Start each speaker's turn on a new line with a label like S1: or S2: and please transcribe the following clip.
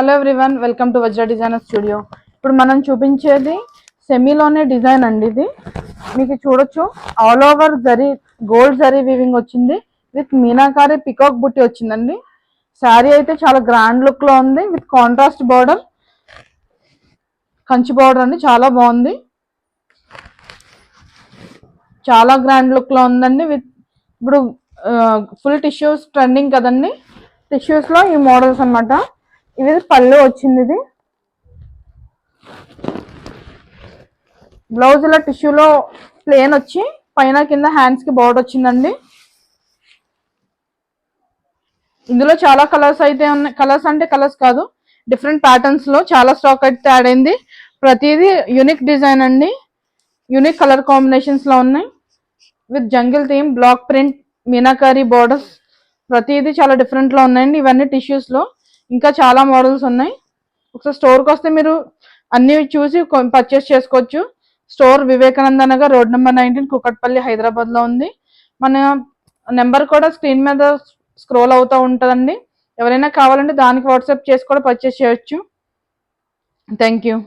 S1: Hello everyone, welcome to Vajra designer studio. ఇప్పుడు మనం చూపించేది సెమీలోనే డిజైన్ అండి. ఇది మీకు చూడొచ్చు, all over zari gold zari weaving వచ్చింది విత్ మీనాకారి పికాక్ బుట్టి వచ్చిందండి. శారీ అయితే చాలా గ్రాండ్ లుక్ లో ఉంది with contrast border, Kanchi border అండి. చాలా బాగుంది, చాలా గ్రాండ్ లుక్ లో ఉందండి. విత్ ఇప్పుడు ఫుల్ టిష్యూస్ ట్రెండింగ్ కదండి, టిష్యూస్ లో ఈ మోడల్స్ అన్నమాట. ఇది పళ్ళు వచ్చింది. ఇది బ్లౌజ్ ఇలా టిష్యూలో ప్లేన్ వచ్చి పైన కింద హ్యాండ్స్ కి బార్డర్ వచ్చిందండి. ఇందులో చాలా కలర్స్ అయితే ఉన్నాయి. కలర్స్ అంటే కలర్స్ కాదు, డిఫరెంట్ ప్యాటర్న్స్ లో చాలా స్టాక్ అయితే యాడ్ అయింది. ప్రతిదీ యూనిక్ డిజైన్ అండి, యూనిక్ కలర్ కాంబినేషన్స్ లో ఉన్నాయి. With jungle theme, block print, meenakari borders, ప్రతిదీ చాలా డిఫరెంట్ లో ఉన్నాయండి. ఇవన్నీ టిష్యూస్ లో ఇంకా చాలా మోడల్స్ ఉన్నాయి. ఒకసారి స్టోర్కి వస్తే మీరు అన్ని చూసి పర్చేస్ చేసుకోవచ్చు. Store Vivekananda Nagar, road number 19, Kukatpally, Hyderabad లో ఉంది. మన నెంబర్ కూడా స్క్రీన్ మీద స్క్రోల్ అవుతూ ఉంటుందండి. ఎవరైనా కావాలంటే దానికి వాట్సాప్ చేసి కూడా పర్చేస్ చేయొచ్చు. Thank you.